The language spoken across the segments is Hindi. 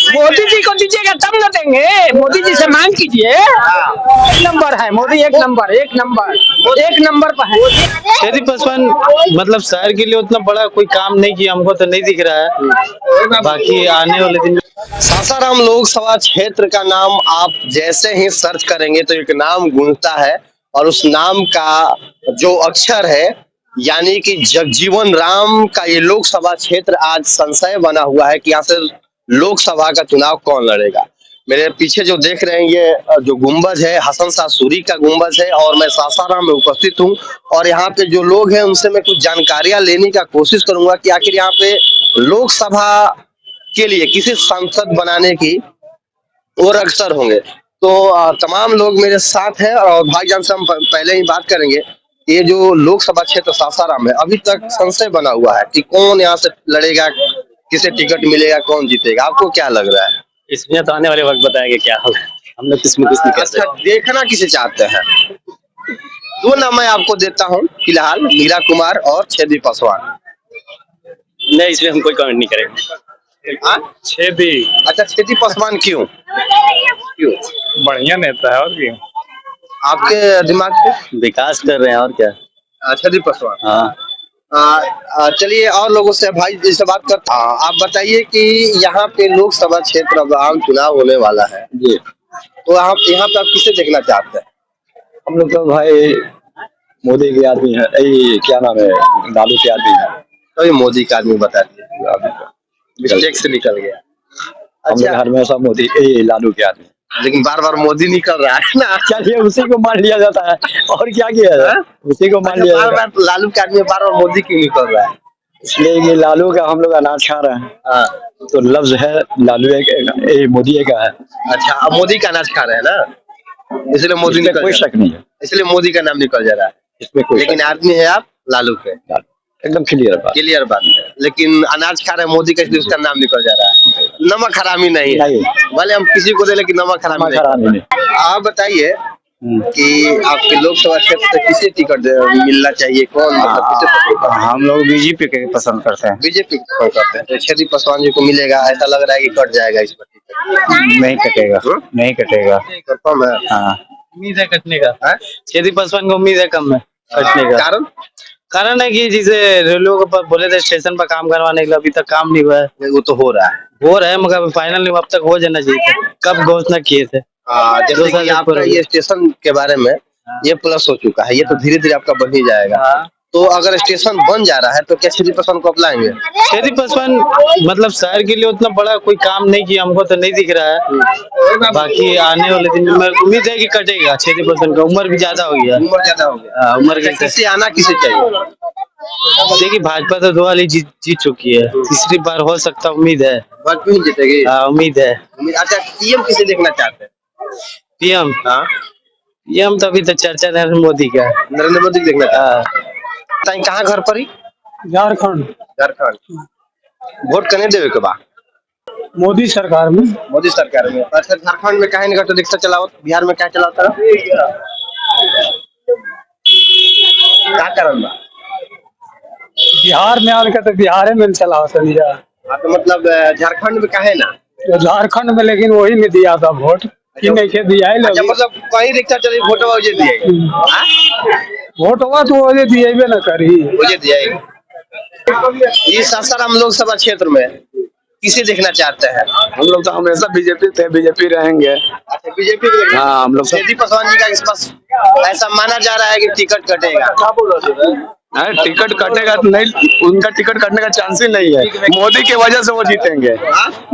मोदी जी को दीजिएगा तब न देंगे, मोदी जी से मांग कीजिए। एक नंबर है मोदी, एक नंबर, एक नंबर, एक नंबर पर है। छेदी पासवान मतलब शहर के लिए उतना बड़ा कोई काम नहीं किया, हमको तो नहीं दिख रहा है। बाकी आने वाले दिन सासाराम लोकसभा क्षेत्र का नाम आप जैसे ही सर्च करेंगे तो एक नाम गूंजता है, और उस नाम का जो अक्षर है यानी कि जगजीवन राम का ये लोकसभा क्षेत्र आज संशय बना हुआ है कि यहाँ से लोकसभा का चुनाव कौन लड़ेगा। मेरे पीछे जो देख रहे हैं ये जो गुंबज है हसन शाह सूरी का गुंबज है, और मैं सासाराम में उपस्थित हूँ और यहाँ पे जो लोग हैं उनसे मैं कुछ जानकारियां लेने का कोशिश करूंगा कि आखिर यहाँ पे लोकसभा के लिए किसी सांसद बनाने की और अक्सर होंगे। तो तमाम लोग मेरे साथ हैं और भाईजान से हम पहले ही बात करेंगे। ये जो लोकसभा क्षेत्र सासाराम है अभी तक संशय बना हुआ है कि कौन यहाँ से लड़ेगा, किसे टिकट मिलेगा, कौन जीतेगा, आपको क्या लग रहा है? इसमें तो आने वाले वक्त बताएंगे क्या होगा, हम लोग किसमें कुछ नहीं कर अच्छा, सकते। देखना किसे चाहते हैं? दो नाम मैं आपको देता हूँ फिलहाल, मीरा कुमार और छेदी पासवान। नहीं, इसमें हम कोई कमेंट नहीं करेंगे। हाँ? छेदी अच्छा, छेदी पासवान क्यों? क्यों? बढ़िया नेता है और क्यों, आपके दिमाग से विकास कर रहे हैं और क्या। छेदी पासवान। हाँ, चलिए और लोगों से भाई जी से बात करते हैं। आप बताइए कि यहाँ पे लोकसभा क्षेत्र अब आम चुनाव होने वाला है जी तो आप यहाँ पे आप किसे देखना चाहते हैं? हम लोग तो भाई मोदी के आदमी है, क्या नाम है, लालू के आदमी है। तो ये मोदी का आदमी बता दिए, मिस्टेक से निकल गया। हम लोग अच्छा, हमेशा मोदी लालू के आदमी। लेकिन बार बार मोदी निकल रहा है ना। चलिए उसी को मान लिया जाता है और क्या किया जाए, उसी को मान लिया बार जाता है। बार लालू के आदमी बार बार मोदी क्यों निकल रहा है? इसलिए कि लालू का हम लोग अनाज खा रहे हैं, हाँ। तो लफ्ज है लालू मोदी का है। अच्छा, अब मोदी का अनाज खा रहे हैं ना, इसलिए मोदी इसमें निकल कोई जा शक नहीं है, रहा है। इसलिए मोदी का नाम निकल जा रहा है। इसमें कोई लेकिन आदमी है आप लालू के, एकदम क्लियर बात। क्लियर बात है। लेकिन अनाज खा रहे हैं मोदी का, इसलिए उसका नाम निकल जा रहा है। नमक हरामी नहीं है, भले हम किसी को दे लेकिन नमक हरामी नहीं। आप बताइए कि आपके लोकसभा क्षेत्र से किसे टिकट मिलना चाहिए, कौन मतलब किसे पसंद करते हैं? हम लोग बीजेपी के पसंद करते हैं। बीजेपी को पसंद करते हैं। तो छेदी पासवान जी को मिलेगा, ऐसा लग रहा है कि कट जाएगा इस बार टिकट। नहीं कटेगा, नहीं कटेगा। कंफर्म है? हाँ, उम्मीद है कटने का। छेदी पासवान को उम्मीद है कम है कटने का। कारण है कि जिसे रेलवे को बोले थे स्टेशन पर काम करवाने के लिए, अभी तक काम नहीं हुआ है। वो तो हो रहा है मगर फाइनल नहीं, अब तक हो जाना चाहिए था। कब घोषणा किए थे? जैसे कि आपका ये स्टेशन के बारे में ये प्लस हो चुका है, ये तो धीरे धीरे आपका बढ़ ही जाएगा। तो अगर स्टेशन बन जा रहा है तो क्या छेदी पासवान को अपलाएंगे? छेदी पासवान मतलब शहर के लिए उतना बड़ा कोई काम नहीं किया, हमको तो नहीं दिख रहा है। बाकी आने वाले दिन में उम्मीद है कि कटेगा छेदी पासवान का। उम्र भी ज्यादा हो गया, उम्र ज्यादा हो गया। उम्र के किसे आना किसे चाहिए? देखिए भाजपा तो 2 वाली जीत चुकी है, तीसरी बार हो सकता, उम्मीद है। भाजपा ही जीतेगी? उम्मीद है। अच्छा, पीएम किसे देखना चाहते हैं? पीएम हाँ, पीएम तो अभी तो चर्चा नरेंद्र मोदी का। नरेंद्र मोदी देखना चाहते हैं। कहाँ घर पर ही? झारखंड। झारखंड। वोट कने देवे के बा? मोदी सरकार में। मोदी सरकार में। अच्छा, झारखंड में काहे नहीं रिक्शा चलाओ, बिहार में क्या चलाता है? क्या कारण बा? बिहार में आके तो बिहार में चला समझा। हाँ, तो मतलब झारखंड में काहे ना? तो झारखंड में लेकिन वही में दिया था वोट कि नहीं के दिया है अच्छा, लोग। मतलब कहीं रिक्शा चले वोट वजह दिए? वोट हुआ तो वजह दिए ना करी। वजह दिए। ये सासाराम लोकसभा क्षेत्र में किसे देखना चाहते हैं? हम लोग तो हमेशा बीजेपी थे, बीजेपी रहेंगे। अच्छा, बीजेपी को देखना। हाँ, हम लोग छेदी पासवान जी का इस पास ऐसा माना जा रहा है कि टिकट कटेगा। टिकट कटेगा तो नहीं, उनका टिकट कटने का चांस ही नहीं है। मोदी की वजह से वो जीतेंगे।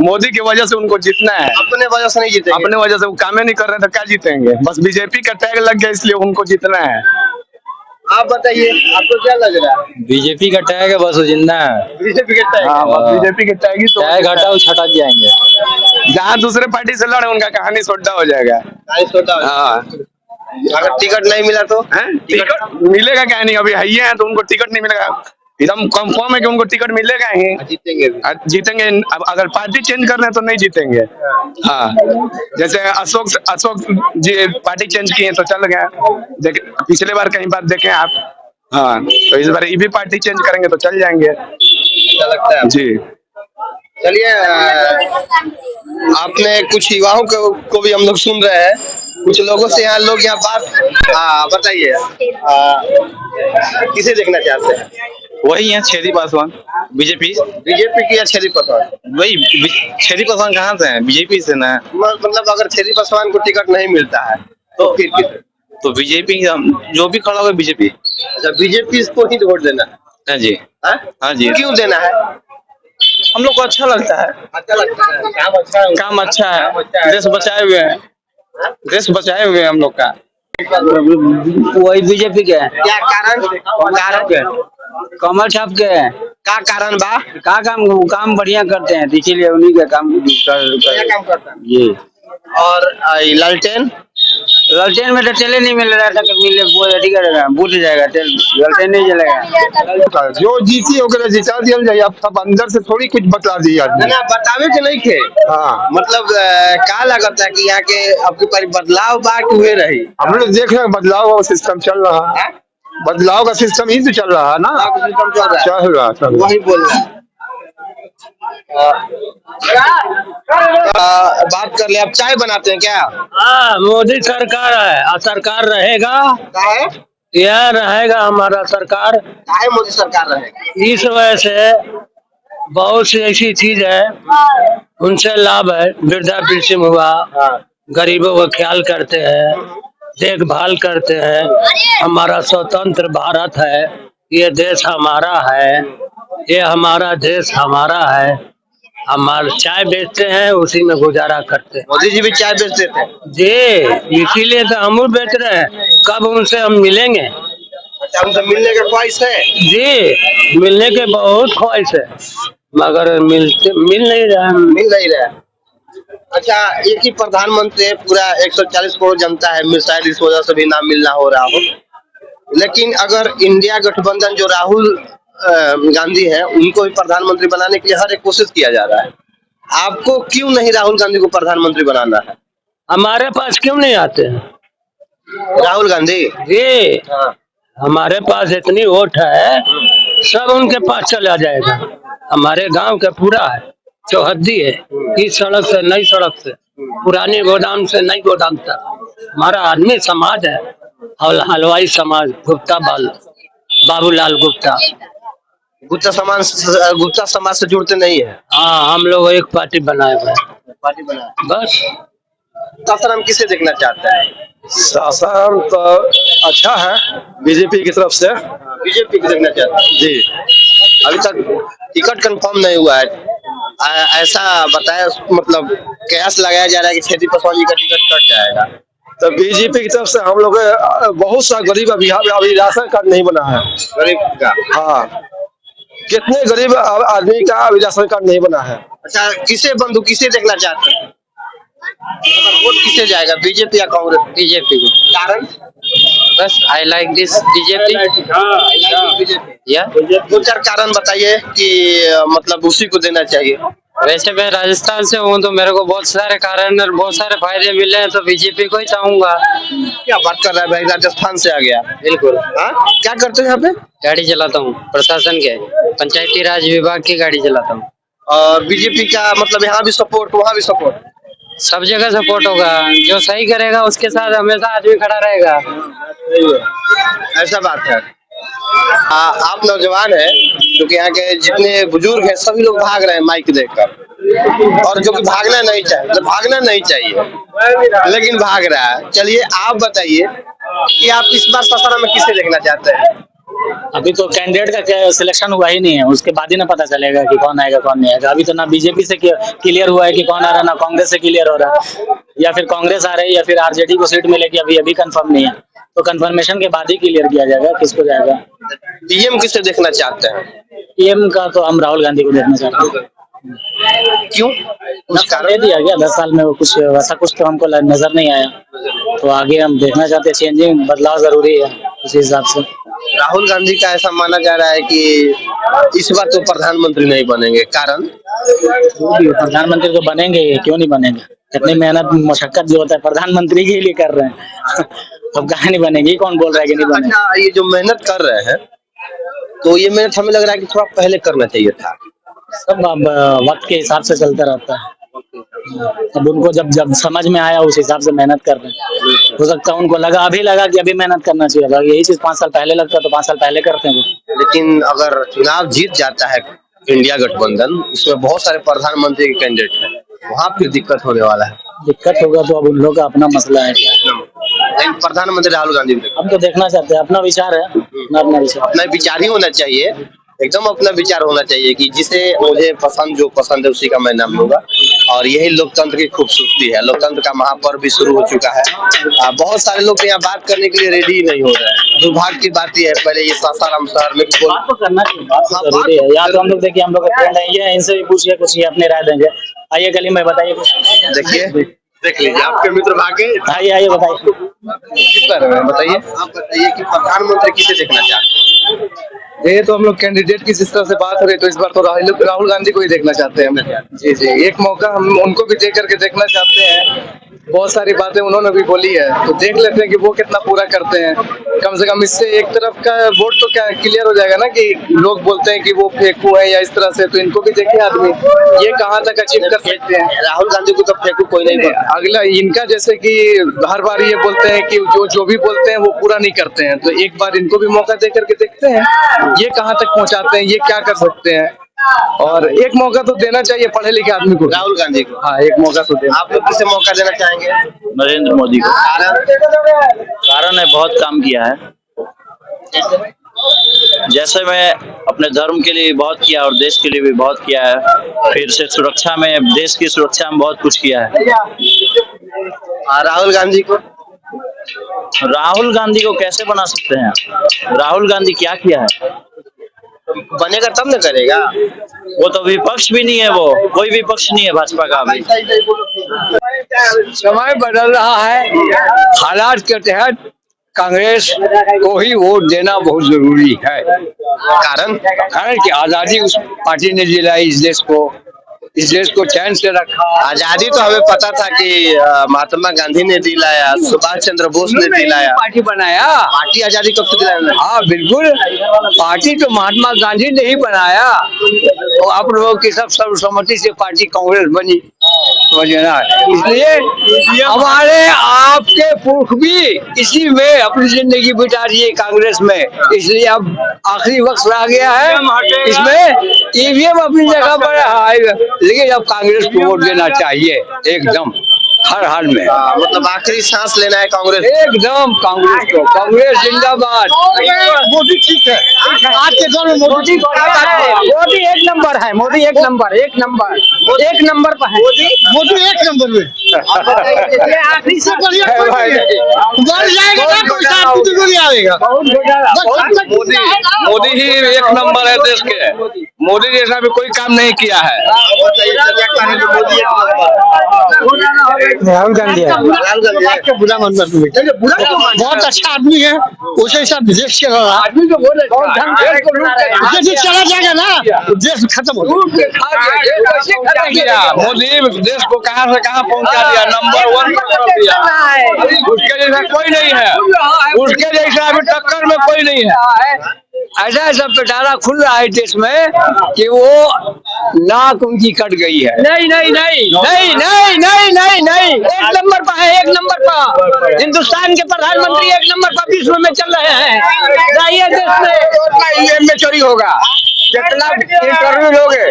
मोदी की वजह से उनको जीतना है, अपने वजह से नहीं जीतेंगे। अपने वजह से वो काम नहीं कर रहे तो क्या जीतेंगे? बस बीजेपी का टैग लग गया इसलिए उनको जीतना है। आप बताइए, आपको क्या लग रहा है? बीजेपी का टैग है, बस वो जितना है। बीजेपी के टैग? हाँ, बीजेपी के टैग ही तो टैग हटाओ छटा जाएंगे। जहाँ दूसरे पार्टी से लड़े उनका कहानी सोटा हो जाएगा। हाँ, अगर टिकट नहीं मिला तो? टिकट मिलेगा क्या नहीं, अभी है ही है तो उनको टिकट नहीं मिलेगा। एकदम कंफर्म है कि उनको टिकट मिलेगा ही। जीतेंगे भी। जीतेंगे। अब अगर पार्टी चेंज कर रहे हैं तो नहीं जीतेंगे। हाँ, जैसे अशोक जी पार्टी चेंज किए तो चल गए। पिछले बार कहीं बार देखे आप। हाँ, तो इस बार ये भी पार्टी चेंज करेंगे तो चल जाएंगे। अच्छा लगता है जी। चलिए, आपने कुछ युवाओं को भी हम लोग सुन रहे हैं, कुछ लोगों से यहाँ लोग यहाँ बात बताइए, किसे देखना चाहते हैं? वही है छेदी पासवान, बीजेपी। बीजेपी की या छेदी पासवान? वही छेदी पासवान कहाँ से है? बीजेपी से ना। मतलब अगर छेदी पासवान को टिकट नहीं मिलता है तो फिर किसे? तो बीजेपी जो भी खड़ा हुआ बीजेपी। अच्छा, बीजेपी को ही वोट देना है? हाँ जी। हाँ? हाँ जी। क्यों देना है? हम लोग को अच्छा लगता है, अच्छा लगता है, काम अच्छा है, देश बचाए हुए हैं, देश बचाए हुए हैं हम लोग का। वही बीजेपी के है। क्या कारण? कमल छाप के है। का कारण बा? का काम बढ़िया करते हैं, तो इसीलिए उन्हीं के काम क्या काम करता है? ये। और लालटेन लालटेन में तो तेल नहीं मिल रहा था, मिले वो ठीक है, बूझ जाएगा तेल, लालटेन नहीं जलेगा। जो जीती ओकरा जिता दिया जाए, अब सब अंदर से थोड़ी कुछ बता दी आदमी। ना बतावे के नहीं थे। हाँ, मतलब का लगता है कि यहाँ के आपके पर बदलाव बा कि हुए रही? हम लोग देख रहे हैं बदलाव का सिस्टम चल रहा है, बदलाव का सिस्टम ही तो चल रहा है ना, चल रहा। वही बोल रहे हैं। बात कर ले, आप चाय बनाते हैं क्या? हाँ, मोदी सरकार है और सरकार रहेगा, काहे? यह रहेगा हमारा सरकार। काहे मोदी सरकार रहेगा? इस वजह से बहुत सी ऐसी चीज है उनसे लाभ है, वृद्धा पेंशन हुआ, गरीबों का ख्याल करते हैं, देखभाल करते हैं। हमारा स्वतंत्र भारत है, ये देश हमारा है, ये हमारा देश हमारा है। हमारा चाय बेचते हैं, उसी में गुजारा करते हैं। मोदी जी भी चाय बेचते थे जी, इसीलिए तो हम बेच रहे हैं। कब उनसे हम मिलेंगे? अच्छा, उनसे मिलने का ख्वाहिश है? जी, मिलने के बहुत ख्वाहिश है, मगर मिल नहीं रहा है। मिल नहीं रहा। अच्छा, एक ही प्रधानमंत्री है, पूरा 140 करोड़ जनता है, शायद इस वजह से भी ना मिलना हो रहा हो। लेकिन अगर इंडिया गठबंधन जो राहुल गांधी है, उनको भी प्रधानमंत्री बनाने के लिए हर एक कोशिश किया जा रहा है। आपको क्यों नहीं राहुल गांधी को प्रधानमंत्री बनाना है? हमारे पास क्यों नहीं आते हैं राहुल गांधी? जी, हमारे पास इतनी वोट है, सब उनके पास चला जाएगा। हमारे गांव का पूरा है, चौहद्दी है, इस सड़क से नई सड़क से, पुराने गोदाम से नई गोदाम तक हमारा आदमी समाज है। और हलवाई समाज, गुप्ता बाबूलाल गुप्ता। गुप्ता समाज से जुड़ते नहीं है? हाँ, हम लोग एक पार्टी बनाए हुए हैं, पार्टी बना। बस। शासन किसे देखना चाहता है? शासन तो अच्छा है, बीजेपी की तरफ से। बीजेपी को देखना चाहता है जी। अभी तक टिकट कंफर्म नहीं हुआ है, ऐसा बताया, मतलब कयास लगाया जा रहा है कि छेदी पासवान जी का टिकट कट जाएगा। तो बीजेपी की तरफ से हम लोग बहुत सा गरीब अभी राशन कार्ड नहीं बना है, गरीब का। हाँ, कितने गरीब आदमी का अभी राशन कार्ड नहीं बना है। अच्छा, किसे देखना चाहते हैं? वोट किसे जाएगा, बीजेपी या कांग्रेस? बीजेपी को। कारण? बस आई लाइक दिस बीजेपी। या दो चार कारण बताइए कि मतलब उसी को देना चाहिए। वैसे मैं राजस्थान से हूँ, तो मेरे को बहुत सारे कारण और बहुत सारे फायदे मिले हैं, तो बीजेपी को ही चाहूंगा। क्या बात कर रहा है भाई, राजस्थान से आ गया? बिल्कुल। हाँ, क्या करते हो यहाँ पे? गाड़ी चलाता हूँ, प्रशासन के पंचायती राज विभाग की गाड़ी चलाता हूँ। और बीजेपी का मतलब यहाँ भी सपोर्ट, वहाँ भी सपोर्ट? सब जगह सपोर्ट होगा, जो सही करेगा उसके साथ हमेशा आदमी खड़ा रहेगा। ऐसा बात है। आप नौजवान है, क्योंकि यहाँ के जितने बुजुर्ग हैं सभी लोग भाग रहे हैं माइक देखकर, और जो कि भागना नहीं चाहिए, लेकिन भाग रहा है। चलिए आप बताइए कि आप इस बार ससारा में किसे देखना चाहते हैं? अभी तो कैंडिडेट का सिलेक्शन हुआ ही नहीं है, उसके बाद ही ना पता चलेगा कि कौन आएगा कौन नहीं आएगा। अभी तो ना बीजेपी से क्लियर हुआ है कि कौन आ रहा है, ना कांग्रेस से क्लियर हो रहा है, या फिर कांग्रेस आ रही है या फिर आरजेडी को सीट मिलेगी, अभी कंफर्म नहीं है। तो कंफर्मेशन के बाद ही क्लियर किया जाएगा किसको जाएगा। पीएम किसे देखना चाहते हैं? पीएम का तो हम राहुल गांधी को देखना चाहते हैं। क्यों? कुछ दे दिया गया 10 साल में, वो कुछ वैसा कुछ तो हमको नजर नहीं आया, तो आगे हम देखना चाहते हैं, चेंजिंग बदलाव जरूरी है उसी हिसाब से। राहुल गांधी का ऐसा माना जा रहा है कि इस बार तो प्रधानमंत्री नहीं बनेंगे, कारण? प्रधानमंत्री तो बनेंगे, क्यों नहीं बनेंगे? इतनी मेहनत मशक्कत जो होता है प्रधानमंत्री के लिए कर रहे हैं अब कहाँ नहीं बनेंगे? कौन बोल रहा है कि नहीं बनेंगे? अच्छा, ये जो मेहनत कर रहे हैं, तो ये मेहनत हमें लग रहा है कि थोड़ा पहले करना चाहिए था। सब अब वक्त के हिसाब से चलता रहता है। अब उनको जब जब समझ में आया उस हिसाब से मेहनत कर रहे हैं। हो सकता है उनको लगा कि अभी मेहनत करना चाहिए, अगर यही चीज 5 साल पहले लगता तो 5 साल पहले करते हैं वो। लेकिन अगर चुनाव जीत जाता है इंडिया गठबंधन, उसमें बहुत सारे प्रधानमंत्री के कैंडिडेट हैं, वहाँ फिर दिक्कत होने वाला है। दिक्कत होगा तो अब उन लोग का अपना मसला है क्या। लेकिन प्रधानमंत्री राहुल गांधी हम तो देखना चाहते हैं, अपना विचार है, अपना विचार। अपना विचार ही होना चाहिए, एकदम अपना विचार होना चाहिए कि जिसे मुझे पसंद, जो पसंद है उसी का मैं नाम लूंगा। और यही लोकतंत्र की खूबसूरती है। लोकतंत्र का महापर्व भी शुरू हो चुका है। बहुत सारे लोग यहाँ बात करने के लिए रेडी नहीं हो रहे हैं। दुर्भाग्य की बात यह है, पहले ये सासाराम शहर में बात तो करना चाहिए, बात तो जरूरी है। यहाँ तो हम लोग देखिए, हम लोग फ्रेंड है, इनसे भी पूछिए कुछ, ये अपनी राय देंगे। आइए गली में बताइए कुछ। देखिए, देख लीजिए आपके मित्र भागे। आइए बताइए, किस बारे में बताइए। आप बताइए कि प्रधानमंत्री किसे देखना चाहते हैं। ये तो हम लोग कैंडिडेट की जिस तरह से बात हो रही है, तो इस बार तो राहुल गांधी को ही देखना चाहते हैं हम। जी जी, एक मौका हम उनको भी देख करके देखना चाहते हैं। बहुत सारी बातें उन्होंने भी बोली है, तो देख लेते हैं कि वो कितना पूरा करते हैं। कम से कम इससे एक तरफ का वोट तो क्या क्लियर हो जाएगा ना, कि लोग बोलते हैं कि वो फेंकू है या इस तरह से, तो इनको भी देखे आदमी ये कहाँ तक अचीव कर सकते हैं। राहुल गांधी को तो फेंकू कोई नहीं बोलता। अगला इनका जैसे कि हर बार ये बोलते हैं कि जो भी बोलते हैं वो पूरा नहीं करते हैं, तो एक बार इनको भी मौका दे करके देखते हैं ये कहाँ तक पहुँचाते हैं, ये क्या कर सकते हैं। और एक मौका तो देना चाहिए पढ़े लिखे आदमी को, राहुल गांधी को। हाँ एक मौका तो देना। आप लोग किसे मौका देना चाहेंगे। नरेंद्र मोदी को। कारण है, बहुत काम किया है। जैसे मैं अपने धर्म के लिए बहुत किया और देश के लिए भी बहुत किया है। फिर से सुरक्षा में, देश की सुरक्षा में बहुत कुछ किया है। राहुल गांधी को। राहुल गांधी को कैसे बना सकते हैं। राहुल गांधी क्या किया है। बनेगा तब न करेगा। वो तो विपक्ष भी नहीं है, वो कोई विपक्ष नहीं है भाजपा का अभी। समय बदल रहा है, हालात के तहत कांग्रेस को ही वोट देना बहुत जरूरी है। कारण कि आजादी उस पार्टी ने दिलाई इस देश को चैन से रखा। आजादी तो हमें पता था कि महात्मा गांधी ने दिलाया, सुभाष चंद्र बोस ने दिलाया। पार्टी बनाया, पार्टी आजादी कब से दिलाया। हाँ बिल्कुल, पार्टी तो महात्मा गांधी ने ही बनाया। तो आप लोगों की सब सर्वसम्मति से पार्टी कांग्रेस बनी, समझे ना। इसलिए हमारे आपके पुरख भी इसी में अपनी जिंदगी बिता दिए कांग्रेस में, इसलिए अब आखिरी वक्त रह गया है। इसमें ईवीएम अपनी जगह पर है, लेकिन अब कांग्रेस को वोट देना चाहिए एकदम, हर हाल में। मतलब आखिरी सांस लेना है कांग्रेस। एकदम कांग्रेस को, कांग्रेस जिंदाबाद। मोदी ठीक है, आज के दौर में मोदी एक नंबर है। मोदी एक नंबर पर है। मोदी एक नंबर में। आखिरी से बढ़िया बढ़ जाएगा ना, कोई साथ आएगा। मोदी ही एक नंबर है देश के। मोदी जैसा भी कोई काम नहीं किया है। राहुल गांधी बुरा मन बहुत अच्छा आदमी है, उसे सब देश चला रहा आदमी तो बोले चला जाएगा ना, देश खत्म हो गया। मोदी देश को कहां से कहां पहुंचा दिया, नंबर 1 पर कर दिया। उसके जैसा कोई नहीं है, उसके जैसा अभी टक्कर में कोई नहीं है। ऐसा पिटारा खुल रहा है देश में कि वो नाक उनकी कट गई है। नहीं, एक नंबर पर है, एक नंबर पर। हिंदुस्तान के प्रधानमंत्री एक नंबर पर विश्व में चल रहे हैं। जाइए देश में ईवीएम में चोरी होगा, जितना इंटरव्यू लोगे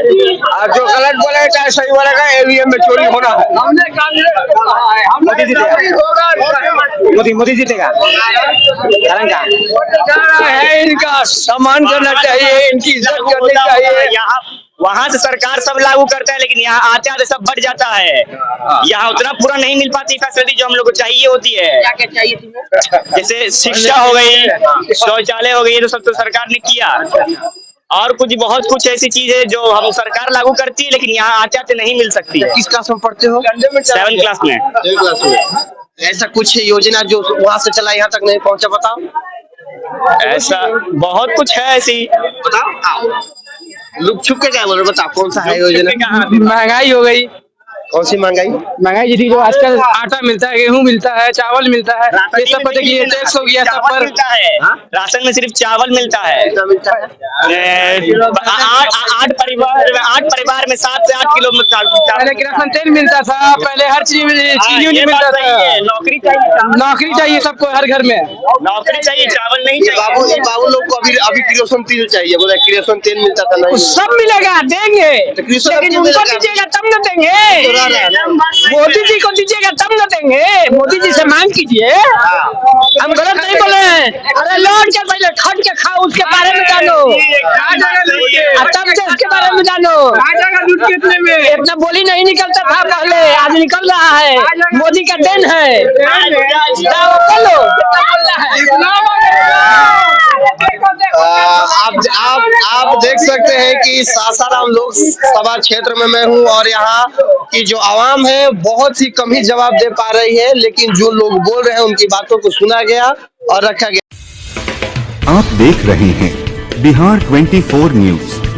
और जो गलत बोलेगा चाहे सही बोलेगा, ईवीएम में चोरी होना है। हमने कांग्रेस को कहा है, मोदी जीतेगा। है इनका सम्मान करना चाहिए, इनकी इज्जत करनी चाहिए। यहाँ वहाँ से सरकार सब लागू करता है, लेकिन यहाँ आते आते सब बढ़ जाता है। यहाँ उतना पूरा नहीं मिल पाती फैसिलिटी जो हम लोग को चाहिए होती है। क्या क्या चाहिए तुम्हें? जैसे शिक्षा हो गई, शौचालय हो गई, तो सब तो सरकार ने किया। और बहुत कुछ ऐसी चीज है जो हम सरकार लागू करती है, लेकिन यहाँ आते आते नहीं मिल सकती है। किस क्लास में पढ़ते हो। 7th क्लास में। ऐसा कुछ योजना जो वहाँ से चला यहाँ तक नहीं पहुँचा, बताओ। ऐसा बहुत कुछ है ऐसी। बताओ, लुक छुप के क्या बोल रहे, बताओ कौन सा है योजना। महंगाई हो गई, कौन सी महंगाई? महंगाई जी जो आजकल आटा मिलता है, गेहूं मिलता है, चावल मिलता है, ये सब पर देखिए टैक्स हो गया सब चावल पर। मिलता है, राशन में सिर्फ चावल मिलता है। कितना मिलता है? 8 परिवार में 7 से 8 किलो में पहले किरासन तेल मिलता था, पहले हर चीज में चीनी नहीं मिलता था। नौकरी चाहिए, नौकरी चाहिए सबको हर घर में। नौकरी चाहिए, चावल नहीं ये बाबू लोग को अभी किरोसिन तेल चाहिए, बोला किरोसिन तेल मिलता था नहीं। सब मिलेगा, देंगे, लेकिन उनको दीजिएगा तब न देंगे। मोदी जी को दीजिएगा तब न देंगे। मोदी जी से मांग कीजिए, हम गलत नहीं बोले हैं। अरे लौट के पहले खट के खाओ, उसके बारे में जानो, तब देश के बारे में जानो। इतना बोली नहीं निकलता था पहले, आज निकल रहा है, मोदी का देन है। बोलो आप देख सकते हैं कि सासाराम लोकसभा क्षेत्र में मैं हूं और यहाँ की जो आवाम है बहुत ही कम ही जवाब दे पा रही है, लेकिन जो लोग बोल रहे हैं उनकी बातों को सुना गया और रखा गया। आप देख रहे हैं बिहार 24 न्यूज।